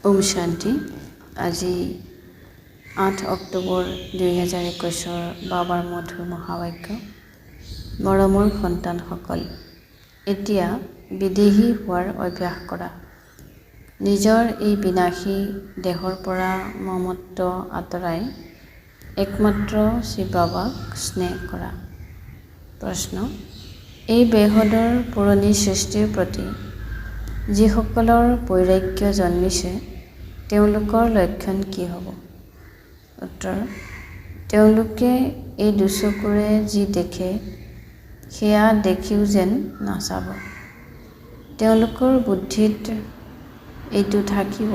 ওম শান্তি। আজি 8 অক্টোবৰ 2021 বাবাৰ মধুৰ মহাবাক্য। মৰমৰ সন্তানসকল, এতিয়া বিদেহী হোৱাৰ অভ্যাস কৰা। নিজৰ এই বিনাশী দেহৰ পৰা মমত্ব আঁতৰাই একমাত্ৰ শিৱ বাবাক স্নেহ কৰা। প্ৰশ্ন: এই বেহদৰ পুৰণি সৃষ্টিৰ প্ৰতি যিসকলৰ বৈৰাগ্য জন্মিছে, তেওঁলোকৰ লক্ষণ কি হ'ব? উত্তৰ: তেওঁলোকে এই দুচকুৰে যি দেখে, সেয়া দেখিও যেন নাচাব। তেওঁলোকৰ বুদ্ধিত এইটো থাকিব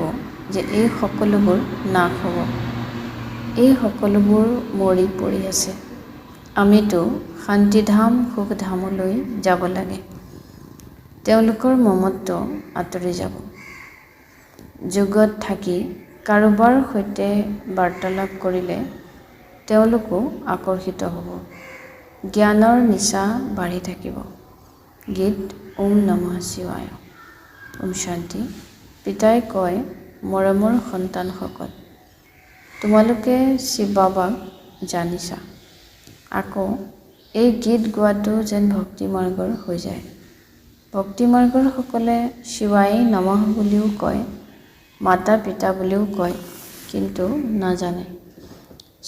যে এই সকলোবোৰ নাশ হ'ব, এই সকলোবোৰ মৰি পৰি আছে। আমিতো শান্তিধাম সুখধামলৈ যাব লাগে। তেওঁলোকৰ মমত্ব আঁতৰি যাব। যোগত থাকি কাৰোবাৰ সৈতে বাৰ্তালাপ কৰিলে তেওঁলোকো আকৰ্ষিত হ'ব। জ্ঞানৰ নিচা বাঢ়ি থাকিব। গীত ওম নমঃ শিৱায়। ওম শান্তি। পিতাই কয়, মৰমৰ সন্তানসকল, তোমালোকে শিৱ বাবাক জানিছা। আকৌ এই গীত গোৱাটো যেন ভক্তি মাৰ্গৰ হৈ যায়। ভক্তি মাৰ্গৰ সকলে শিৱাই নমঃ বুলিও কয়, মাতা পিতা বুলিও কয়, কিন্তু নাজানে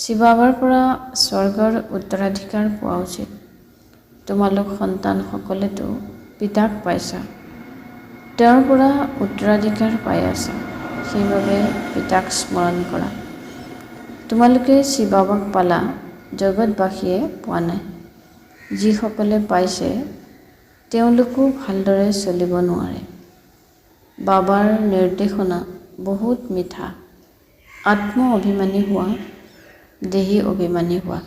শিৱ বাবাৰ পৰা স্বৰ্গৰ উত্তৰাধিকাৰ পোৱা উচিত। তোমালোক সন্তানসকলেতো পিতাক পাইছা, তেওঁৰ পৰা উত্তৰাধিকাৰ পাই আছা, সেইবাবে পিতাক স্মৰণ কৰা। তোমালোকে শিৱ বাবাক পালা, জগতবাসীয়ে পোৱা নাই। যিসকলে পাইছে তেওঁলোকো ভালদৰে চলিব নোৱাৰে। বাবাৰ নিৰ্দেশনা বহুত মিঠা। আত্ম অভিমানী হোৱা, দেহী অভিমানী হোৱা।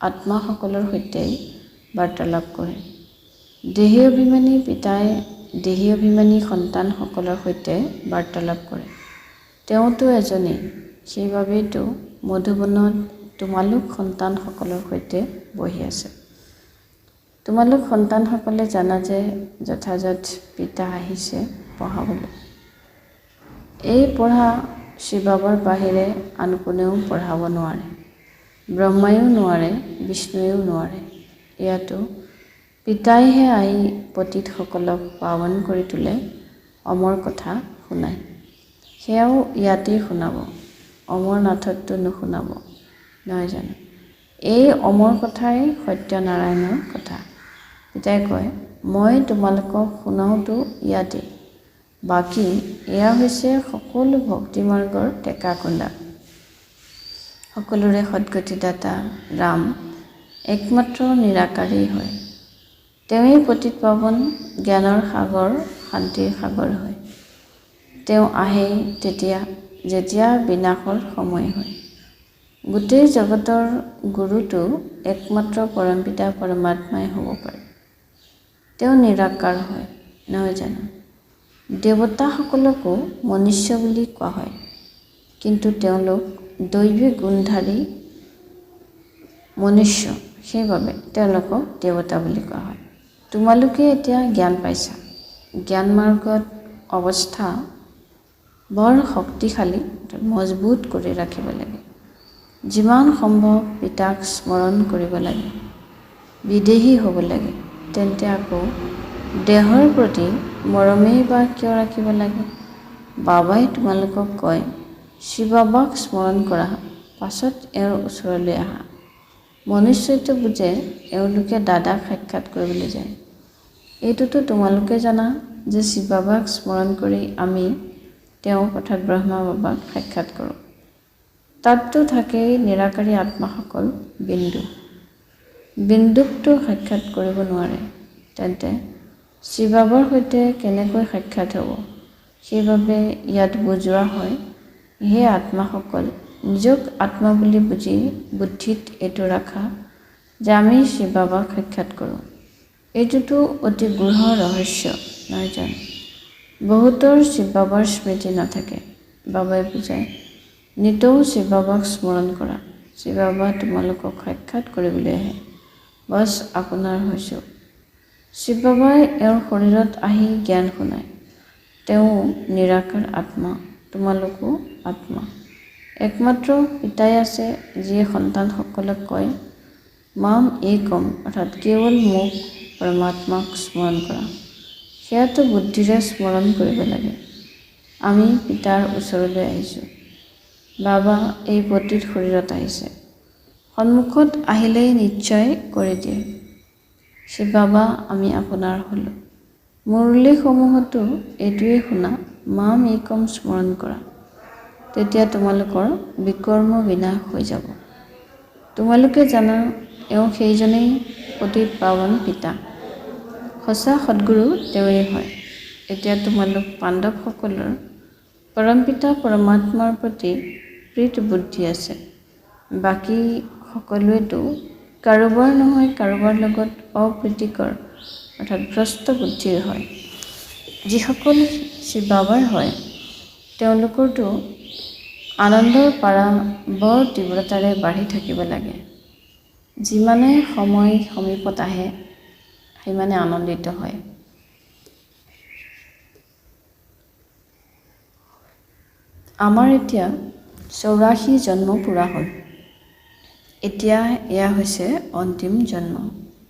আত্মাসকলৰ সৈতে বাৰ্তালাপ কৰে। দেহী অভিমানী পিতাই দেহী অভিমানী সন্তানসকলৰ সৈতে বাৰ্তালাপ কৰে। তেওঁতো এজনেই, সেইবাবেইতো মধুবনত তোমালোক সন্তানসকলৰ সৈতে বহি আছে। তোমালোক সন্তানসকলে জানা যে যথাযথ পিতা আহিছে পঢ়াবলৈ। এই পঢ়া শিৱ বাবাৰ বাহিৰে আন কোনেও পঢ়াব নোৱাৰে। ব্ৰহ্মায়ো নোৱাৰে, বিষ্ণুৱেও নোৱাৰে। ইয়াতো পিতাইহে আহি পতিতসকলক পাৱন কৰি তোলে, অমৰ কথা শুনায়। সেয়াও ইয়াতেই শুনাব, অমৰনাথততো নুশুনাব, নহয় জানো? এই অমৰ কথাই সত্যনাৰায়ণৰ কথা। পিতাই কয়, মই তোমালোকক শুনাওতো ইয়াতেই। বাকী এয়া হৈছে সকলো ভক্তি মাৰ্গৰ টেকা কুন্দা। সকলোৰে সদ্গতিদাতা ৰাম একমাত্ৰ নিৰাকাৰেই হয়। তেওঁৱেই পতিত পাৱন, জ্ঞানৰ সাগৰ, শান্তিৰ সাগৰ হয়। তেওঁ আহে তেতিয়া, যেতিয়া বিনাশৰ সময় হয়। গোটেই জগতৰ গুৰুটো একমাত্ৰ পৰমপিতা পৰমাত্মাই হ'ব পাৰে। তেওঁ নিৰাকাৰ হয়, নহয় জানো? দেৱতাসকলকো মনুষ্য বুলি কোৱা হয়, কিন্তু তেওঁলোক দৈৱী গুণধাৰী মনুষ্য, সেইবাবে তেওঁলোকক দেৱতা বুলি কোৱা হয়। তোমালোকে এতিয়া জ্ঞান পাইছা। জ্ঞান মাৰ্গত অৱস্থা বৰ শক্তিশালী, মজবুত কৰি ৰাখিব লাগে। যিমান সম্ভৱ পিতাক স্মৰণ কৰিব লাগে। বিদেহী হ'ব লাগে। তেন্তে আকৌ দেহৰ প্ৰতি মৰমেই বা কিয় ৰাখিব লাগে? বাবাই তোমালোকক কয়, শিৱ বাবাক স্মৰণ কৰা, পাছত এওঁৰ ওচৰলৈ আহা। মনুষ্যইতো বুজে এওঁলোকে দাদাক সাক্ষাৎ কৰিবলৈ যায়। এইটোতো তোমালোকে জানা যে শিৱ বাবাক স্মৰণ কৰি আমি তেওঁ অৰ্থাৎ ব্ৰহ্মা বাবাক সাক্ষাৎ কৰোঁ। তাততো থাকেই নিৰাকাৰী আত্মাসকল বিন্দু। বিন্দুকতো সাক্ষাৎ কৰিব নোৱাৰে। তেন্তে শিৱ বাবাৰ সৈতে কেনেকৈ সাক্ষাৎ হ'ব? সেইবাবে ইয়াত বুজোৱা হয়, হে আত্মাসকল, নিজক আত্মা বুলি বুজি বুদ্ধিত এইটো ৰাখা যে আমি শিৱ বাবাক সাক্ষাৎ কৰোঁ। এইটোতো অতি গূঢ় ৰহস্য, নহয় জানো? বহুতৰ শিৱ বাবাৰ স্মৃতি নাথাকে। বাবাই বুজায়, নিতৌ শিৱ বাবাক স্মৰণ কৰা। শিৱ বাবা তোমালোকক সাক্ষাৎ কৰিবলৈ আহে। বছ আপোনাৰ হৈছোঁ। শিৱ বাবাই এওঁৰ শৰীৰত আহি জ্ঞান শুনায়। তেওঁ নিৰাকাৰ আত্মা, তোমালোকো আত্মা। একমাত্ৰ পিতাই আছে যিয়ে সন্তানসকলক কয় মাম একম, অৰ্থাৎ কেৱল মোক পৰমাত্মাক স্মৰণ কৰা। সেয়াটো বুদ্ধিৰে স্মৰণ কৰিব লাগে। আমি পিতাৰ ওচৰলৈ আহিছোঁ। বাবা এই পতিত শৰীৰত আহিছে। সন্মুখত আহিলেই নিশ্চয় কৰি দিয়ে, শিৱ বাবা আমি আপোনাৰ হ'লোঁ। মুৰলীসমূহতো এইটোৱেই শুনা, মাম একম স্মৰণ কৰা, তেতিয়া তোমালোকৰ বিকৰ্ম বিনাশ হৈ যাব। তোমালোকে জানা এওঁ সেইজনেই পতিত পাৱন পিতা, সঁচা সদ্গুৰু তেওঁৱেই হয়। এতিয়া তোমালোক পাণ্ডৱসকলৰ পৰমপিতা পৰমাত্মাৰ প্ৰতি প্ৰীত বুদ্ধি আছে। বাকী সকলোৱেতো কাৰোবাৰ নহয় কাৰোবাৰ লগত অপ্ৰীতিকৰ অৰ্থাৎ ভ্ৰষ্ট বুদ্ধিৰ হয়। যিসকল শিৱ বাবাৰ হয় তেওঁলোকৰতো আনন্দৰ পাৰা বৰ তীব্ৰতাৰে বাঢ়ি থাকিব লাগে। যিমানে সময় সমীপত আহে সিমানে আনন্দিত হয়। আমাৰ এতিয়া 84 জন্ম পূৰা হ'ল। এতিয়া এয়া হৈছে অন্তিম জন্ম।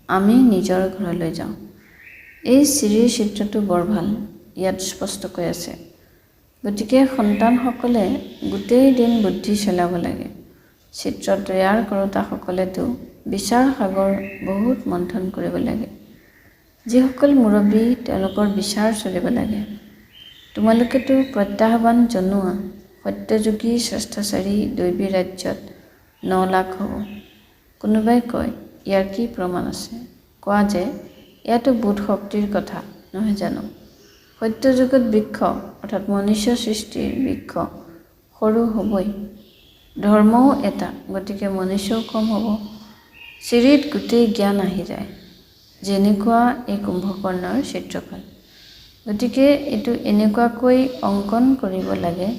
আমি নিজৰ ঘৰলৈ যাওঁ। এই শ্ৰীৰ চিত্ৰটো বৰ ভাল, ইয়াত স্পষ্টকৈ আছে। গতিকে সন্তানসকলে গোটেই দিন বুদ্ধি চলাব লাগে। চিত্ৰ তৈয়াৰ কৰোঁতাসকলেতো বিচাৰ সাগৰ বহুত মন্থন কৰিব লাগে। যিসকল মুৰব্বী তেওঁলোকৰ বিচাৰ চলিব লাগে। তোমালোকেতো প্ৰত্যাহ্বান জনোৱা সত্যযোগী শ্ৰেষ্ঠচাৰী দৈবী ৰাজ্যত 9 লাখ হ'ব। কোনোবাই কয় ইয়াৰ কি প্ৰমাণ আছে? কোৱা যে এয়াতো বোধ শক্তিৰ কথা নহয় জানো? সত্যযুগত বৃক্ষ অৰ্থাৎ মনুষ্য সৃষ্টিৰ বৃক্ষ সৰু হ'বই। ধৰ্মও এটা, গতিকে মনুষ্যও কম হ'ব। চিৰিত গোটেই জ্ঞান আহি যায়, যেনেকুৱা এই কুম্ভকৰ্ণৰ চিত্ৰখন। গতিকে এইটো এনেকুৱাকৈ অংকন কৰিব লাগে।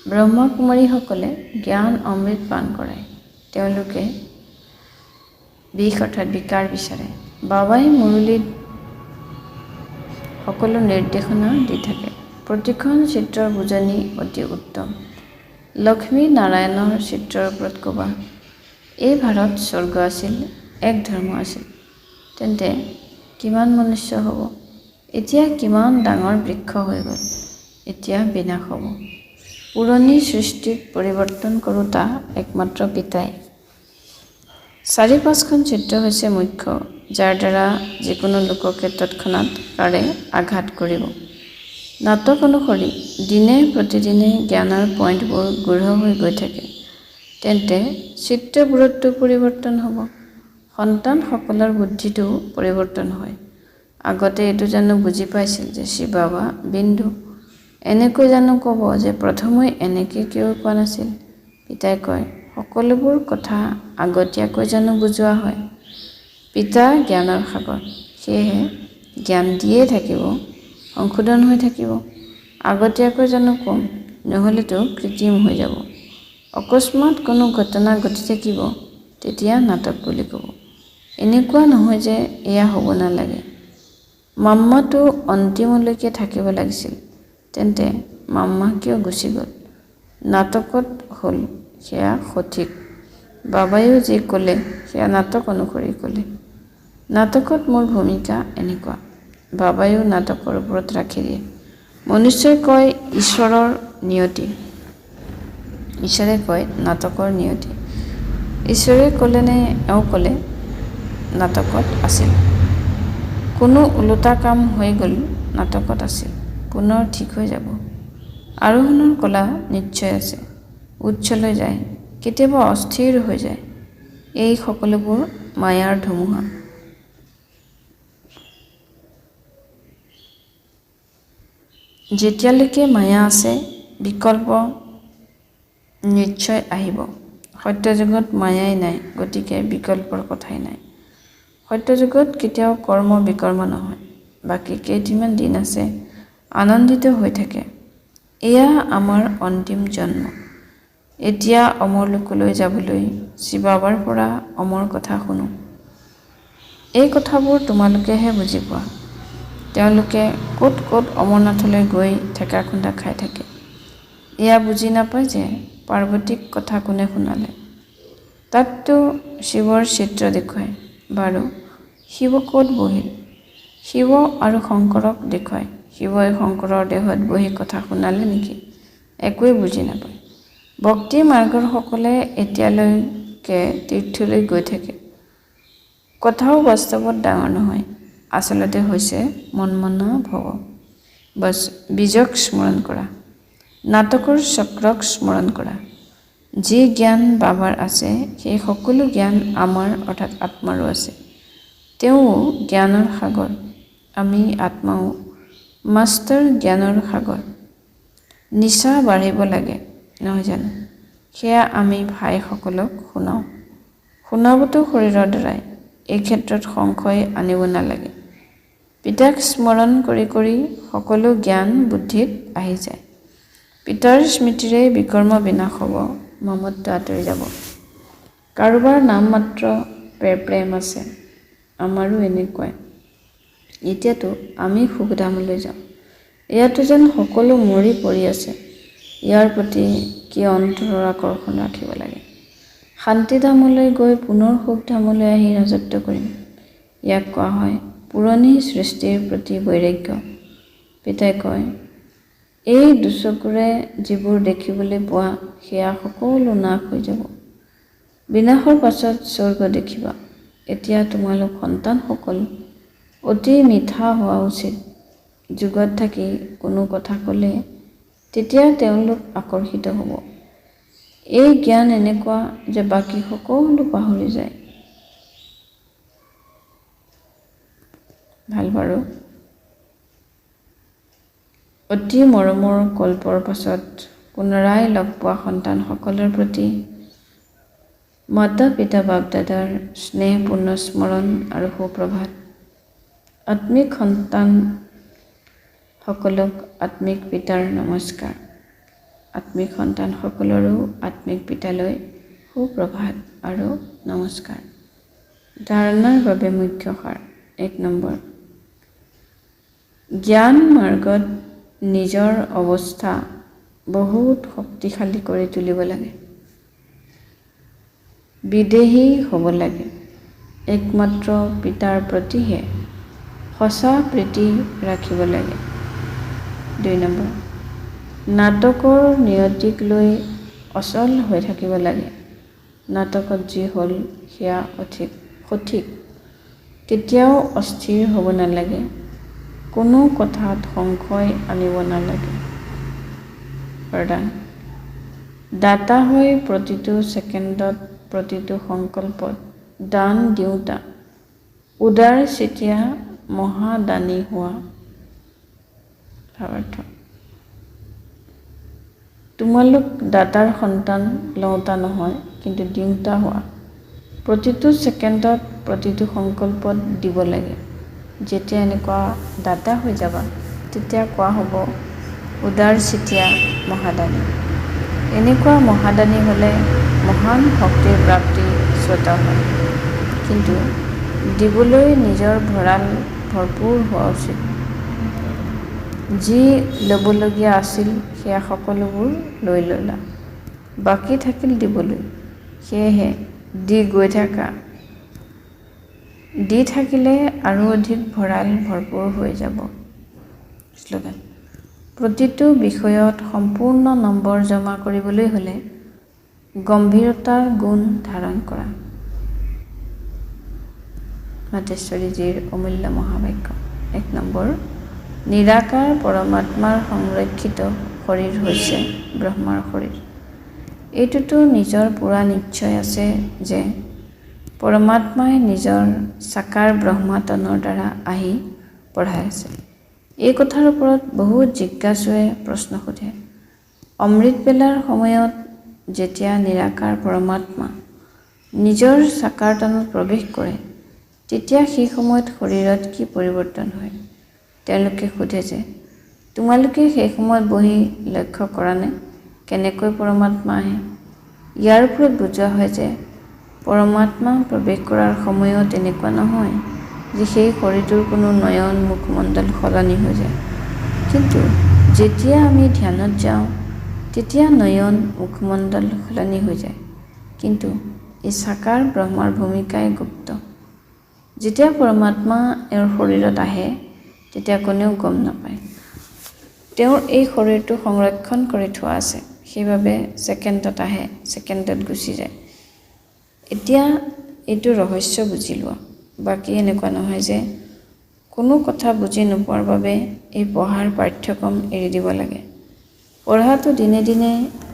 ব্ৰহ্মকুমাৰীসকলে জ্ঞান অমৃত পান কৰায়। তেওঁলোকে বিষ অৰ্থাৎ বিকাৰ বিচাৰে। বাবাই মুৰলীত সকলো নিৰ্দেশনা দি থাকে। প্ৰতিখন চিত্ৰৰ বুজনি অতি উত্তম। লক্ষ্মী নাৰায়ণৰ চিত্ৰৰ ওপৰত ক'বা এই ভাৰত স্বৰ্গ আছিল, এক ধৰ্ম আছিল, তেন্তে কিমান মনুষ্য হ'ব? এতিয়া কিমান ডাঙৰ বৃক্ষ হৈ গ'ল, এতিয়া বিনাশ হ'ব। পুৰণি সৃষ্টিক পৰিৱৰ্তন কৰোঁতা একমাত্ৰ পিতাই। 4-5খন চিত্ৰ হৈছে মুখ্য, যাৰ দ্বাৰা যিকোনো লোককে তৎক্ষণাৎ কাৰে আঘাত কৰিব। নাটক অনুসৰি দিনে প্ৰতিদিনে জ্ঞানৰ পইণ্টবোৰ গূঢ় হৈ গৈ থাকে। তেন্তে চিত্ৰবোৰতো পৰিৱৰ্তন হ'ব। সন্তানসকলৰ বুদ্ধিটো পৰিৱৰ্তন হয়। আগতে এইটো জানো বুজি পাইছিল যে শিৱ বাবা বিন্দু? এনেকৈ জানো ক'ব যে প্ৰথমে এনেকৈ কিয় কোৱা নাছিল? পিতাই কয় সকলোবোৰ কথা আগতীয়াকৈ জানো বুজোৱা হয়। পিতা জ্ঞানৰ সাগৰ, সেয়েহে জ্ঞান দিয়ে থাকিব, সংশোধন হৈ থাকিব। আগতীয়াকৈ জানো ক'ম, নহ'লেতো কৃত্ৰিম হৈ যাব। অকস্মাৎ কোনো ঘটনা ঘটি থাকিব, তেতিয়া নাটক বুলি ক'ব। এনেকুৱা নহয় যে এয়া হ'ব নালাগে। মাম্মাটো অন্তিমলৈকে থাকিব লাগিছিল, তেন্তে মাম্মা কিয় গুচি গ'ল? নাটকত হ'ল সেয়া সঠিক। বাবাইও যি ক'লে সেয়া নাটক অনুসৰি ক'লে। নাটকত মোৰ ভূমিকা এনেকুৱা। বাবাইও নাটকৰ ওপৰত ৰাখি দিয়ে। মনুষ্যই কয় ঈশ্বৰৰ নিয়তি, ঈশ্বৰে কয় নাটকৰ নিয়তি। ঈশ্বৰে ক'লে নে এওঁ ক'লে নাটকত আছিল। কোনো ওলোটা কাম হৈ গ'ল নাটকত আছিল, পুনৰ ঠিক হৈ যাব। আৰোহণৰ কলা নিশ্চয় আছে, উচ্চলৈ যায়, কেতিয়াবা অস্থিৰ হৈ যায়। এই সকলোবোৰ মায়াৰ ধুমুহা। যেতিয়ালৈকে মায়া আছে বিকল্প নিশ্চয় আহিব। সত্যযুগত মায়াই নাই, গতিকে বিকল্পৰ কথাই নাই। সত্যযুগত কেতিয়াও কৰ্ম বিকৰ্ম নহয়। বাকী কেইটিমান দিন আছে, আনন্দিত হৈ থাকে। এয়া আমাৰ অন্তিম জন্ম। এতিয়া অমৰ লোকলৈ যাবলৈ শিৱ বাবাৰ পৰা অমৰ কথা শুনো। এই কথাবোৰ তোমালোকেহে বুজি পোৱা। তেওঁলোকে ক'ত ক'ত অমৰনাথলৈ গৈ ঠেকা খুন্দা খাই থাকে। এয়া বুজি নাপায় যে পাৰ্বতীক কথা কোনে শুনালে। তাততো শিৱৰ চিত্ৰ দেখুৱায়। বাৰু শিৱ ক'ত বহিল? শিৱ আৰু শংকৰক দেখুৱায়। শিৱই শংকৰৰ দেহত বহি কথা শুনালে নেকি? একোৱেই বুজি নাপায়। ভক্তি মাৰ্গৰ সকলে এতিয়ালৈকে তীৰ্থলৈ গৈ থাকে। কথাও বাস্তৱত ডাঙৰ নহয়, আচলতে হৈছে মনমনা ভৱ। বছ বীজক স্মৰণ কৰা, নাটকৰ চক্ৰক স্মৰণ কৰা। যি জ্ঞান বাবাৰ আছে সেই সকলো জ্ঞান আমাৰ অৰ্থাৎ আত্মাৰো আছে। তেওঁও জ্ঞানৰ সাগৰ, আমি আত্মাও মাষ্টাৰ জ্ঞানৰ সাগৰ। নিচা বাঢ়িব লাগে নহয় জানো? সেয়া আমি ভাইসকলক শুনাওঁ। শুনাবতো শৰীৰৰ দ্বাৰাই। এই ক্ষেত্ৰত সংশয় আনিব নালাগে। পিতাক স্মৰণ কৰি কৰি সকলো জ্ঞান বুদ্ধিত আহি যায়। পিতাৰ স্মৃতিৰে বিকৰ্ম বিনাশ হ'ব, মমত্ব আঁতৰি যাব। কাৰোবাৰ নাম মাত্ৰ প্ৰেম আছে, আমাৰো এনেকুৱাই। এতিয়াতো আমি সুখধামলৈ যাওঁ। ইয়াতো যেন সকলো মৰি পৰি আছে। ইয়াৰ প্ৰতি কি অন্তৰৰ আকৰ্ষণ ৰাখিব লাগে। শান্তিধামলৈ গৈ পুনৰ সুখধামলৈ আহি ৰাজত্ব কৰিম। ইয়াক কোৱা হয় পুৰণি সৃষ্টিৰ প্ৰতি বৈৰাগ্য। পিতাই কয়, এই দুচকুৰে যিবোৰ দেখিবলৈ পোৱা সেয়া সকলো নাশ হৈ যাব। বিনাশৰ পাছত স্বৰ্গ দেখিবা। এতিয়া তোমালোক সন্তানসকল অতি মিঠা হোৱা উচিত। যুগত থাকি কোনো কথা ক'লে তেতিয়া তেওঁলোক আকৰ্ষিত হ'ব। এই জ্ঞান এনেকুৱা যে বাকী সকলো পাহৰি যায়। ভাল বাৰু। অতি মৰমৰ কল্পৰ পাছত পুনৰাই লগ পোৱা সন্তানসকলৰ প্ৰতি মাতা পিতা বাপ দাদাৰ স্নেহপূৰ্ণ স্মৰণ আৰু সুপ্ৰভাত। আত্মিক সন্তানসকলক আত্মিক পিতাৰ নমস্কাৰ। আত্মিক সন্তানসকলৰো আত্মিক পিতালৈ সুপ্ৰভাত আৰু নমস্কাৰ। ধাৰণাৰ বাবে মুখ্য সাৰ। 1 নম্বৰ, জ্ঞান মাৰ্গত নিজৰ অৱস্থা বহুত শক্তিশালী কৰি তুলিব লাগে। বিদেহী হ'ব লাগে। একমাত্ৰ পিতাৰ প্ৰতিহে সঁচা প্ৰীতি ৰাখিব লাগে। 2 নম্বৰ, নাটকৰ নিয়তিক লৈ অচল হৈ থাকিব লাগে। নাটকত যি হ'ল সেয়া সঠিক। কেতিয়াও অস্থিৰ হ'ব নালাগে। কোনো কথাত সংশয় আনিব নালাগে। প্ৰদান, দাতা হৈ প্ৰতিটো ছেকেণ্ডত প্ৰতিটো সংকল্পত দান দিওঁতা, উদাৰ চিতীয়া মহাদানী হোৱা। ভাৱাৰ্থ, তোমালোক দাতাৰ সন্তান লওঁতা নহয় কিন্তু দিওঁতা হোৱা। প্ৰতিটো ছেকেণ্ডত প্ৰতিটো সংকল্পত দিব লাগে। যেতিয়া এনেকুৱা দাতা হৈ যাবা তেতিয়া কোৱা হ'ব উদাৰ চিতীয়া মহাদানী। এনেকুৱা মহাদানী হ'লে মহান শক্তিৰ প্ৰাপ্তি স্বতঃ হয়। কিন্তু দিবলৈ নিজৰ ভঁৰাল ভৰপূৰ হোৱা উচিত। যি ল'বলগীয়া আছিল সেয়া সকলোবোৰ লৈ ল'লা, বাকী থাকিল দিবলৈ। সেয়েহে দি গৈ থাকা। দি থাকিলে আৰু অধিক ভঁৰাল ভৰপূৰ হৈ যাব। শ্লোগান, প্ৰতিটো বিষয়ত সম্পূৰ্ণ নম্বৰ জমা কৰিবলৈ হ'লে গম্ভীৰতাৰ গুণ ধাৰণ কৰা। মাতেশ্বৰীজীৰ অমূল্য মহাবাক্য। 1 নম্বৰ, নিৰাকাৰ পৰমাত্মাৰ সংৰক্ষিত শৰীৰ হৈছে ব্ৰহ্মাৰ শৰীৰ। এইটোতো নিজৰ পূৰা নিশ্চয় আছে যে পৰমাত্মাই নিজৰ সাকাৰ ব্ৰহ্মাতনৰ দ্বাৰা আহি পঢ়াই আছে। এই কথাৰ ওপৰত বহুত জিজ্ঞাসুৱে প্ৰশ্ন সোধে। অমৃতবেলাৰ সময়ত যেতিয়া নিৰাকাৰ পৰমাত্মা নিজৰ সাকাৰতনত প্ৰৱেশ কৰে তেতিয়া সেই সময়ত শৰীৰত কি পৰিৱৰ্তন হয়? তেওঁলোকে সোধে যে তোমালোকে সেই সময়ত বহি লক্ষ্য কৰানে কেনেকৈ পৰমাত্মা আহে? ইয়াৰ ওপৰত বুজোৱা হয় যে পৰমাত্মা প্ৰৱেশ কৰাৰ সময়ত এনেকুৱা নহয় যে সেই শৰীৰটোৰ কোনো নয়ন মুখমণ্ডল সলনি হৈ যায়। কিন্তু যেতিয়া আমি ধ্যানত যাওঁ তেতিয়া নয়ন মুখমণ্ডল সলনি হৈ যায়। কিন্তু এই সাকাৰ ব্ৰহ্মাৰ ভূমিকাই গুপ্ত। যেতিয়া পৰমাত্মা এওঁৰ শৰীৰত আহে তেতিয়া কোনেও গম নাপায়। তেওঁৰ এই শৰীৰটো সংৰক্ষণ কৰি থোৱা আছে, সেইবাবে ছেকেণ্ডত আহে, ছেকেণ্ডত গুচি যায়। এতিয়া এইটো ৰহস্য বুজি লোৱা। বাকী এনেকুৱা নহয় যে কোনো কথা বুজি নোপোৱাৰ বাবে এই পঢ়াৰ পাঠ্যক্ৰম এৰি দিব লাগে। পঢ়াটো দিনে দিনে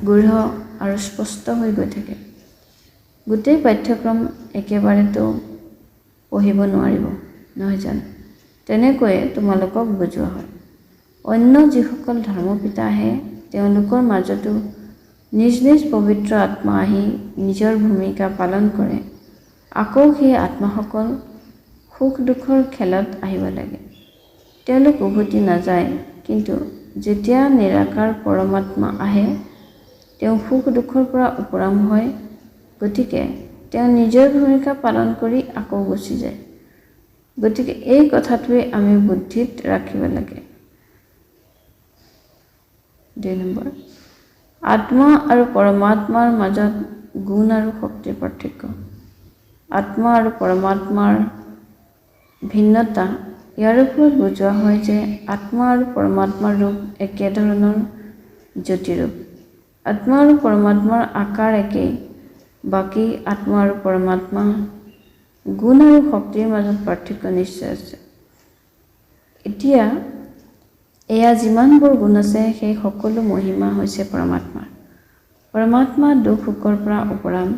গূঢ় আৰু স্পষ্ট হৈ গৈ থাকে। গোটেই পাঠ্যক্ৰম একেবাৰেতো পঢ়িব নোৱাৰিব, নহয় জানো? তেনেকৈয়ে তোমালোকক বুজোৱা হয়। অন্য যিসকল ধৰ্মপিতা আহে তেওঁলোকৰ মাজতো নিজ নিজ পবিত্ৰ আত্মা আহি নিজৰ ভূমিকা পালন কৰে। আকৌ সেই আত্মাসকল সুখ দুখৰ খেলত আহিব লাগে। তেওঁলোক উভতি নাযায়, কিন্তু যেতিয়া নিৰাকাৰ পৰমাত্মা আহে তেওঁ সুখ দুখৰ পৰা উপৰাম হয়। গতিকে তেওঁ নিজৰ ভূমিকা পালন কৰি আকৌ গুচি যায়। গতিকে এই কথাটোৱে আমি বুদ্ধিত ৰাখিব লাগে। 2 নম্বৰ, আত্মা আৰু পৰমাত্মাৰ মাজত গুণ আৰু শক্তিৰ পাৰ্থক্য। আত্মা আৰু পৰমাত্মাৰ ভিন্নতা ইয়াৰ ওপৰত বুজোৱা হয় যে আত্মা আৰু পৰমাত্মাৰ ৰূপ একেধৰণৰ জ্যোতিৰূপ। আত্মা আৰু পৰমাত্মাৰ আকাৰ একেই। বাকী আত্মা আৰু পৰমাত্মা গুণ আৰু শক্তিৰ মাজত পাৰ্থক্য নিশ্চয় আছে। এতিয়া এয়া যিমানবোৰ গুণ আছে সেই সকলো মহিমা হৈছে পৰমাত্মাৰ। পৰমাত্মা দুখ সুখৰ পৰা উপৰাম,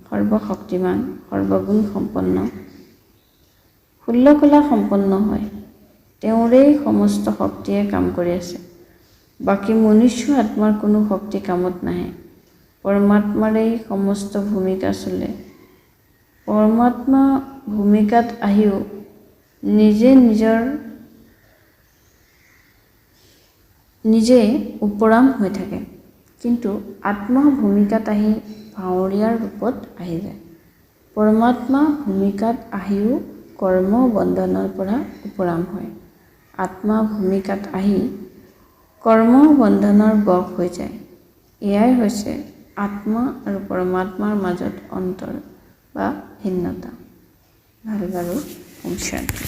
সৰ্বশক্তিমান, সৰ্বগুণ সম্পন্ন, 16 কলা সম্পন্ন হয়। তেওঁৰেই সমস্ত শক্তিয়ে কাম কৰি আছে। বাকী মনুষ্য আত্মাৰ কোনো শক্তি কামত নাহে। পৰমাত্মাৰেই সমস্ত ভূমিকা চলে। পৰমাত্মা ভূমিকাত আহিও নিজে উপৰাম হৈ থাকে, কিন্তু আত্মা ভূমিকাত আহি ভাৱৰীয়াৰ ৰূপত আহি যায়। পৰমাত্মা ভূমিকাত আহিও কৰ্ম বন্ধনৰ পৰা উপৰাম হয়। আত্মা ভূমিকাত আহি কৰ্ম বন্ধনৰ বশ হৈ যায়। এয়াই হৈছে আত্মা আৰু পৰমাত্মাৰ মাজত অন্তৰ বা ভিন্নতা। ভাল বাৰু, ওম শান্তি।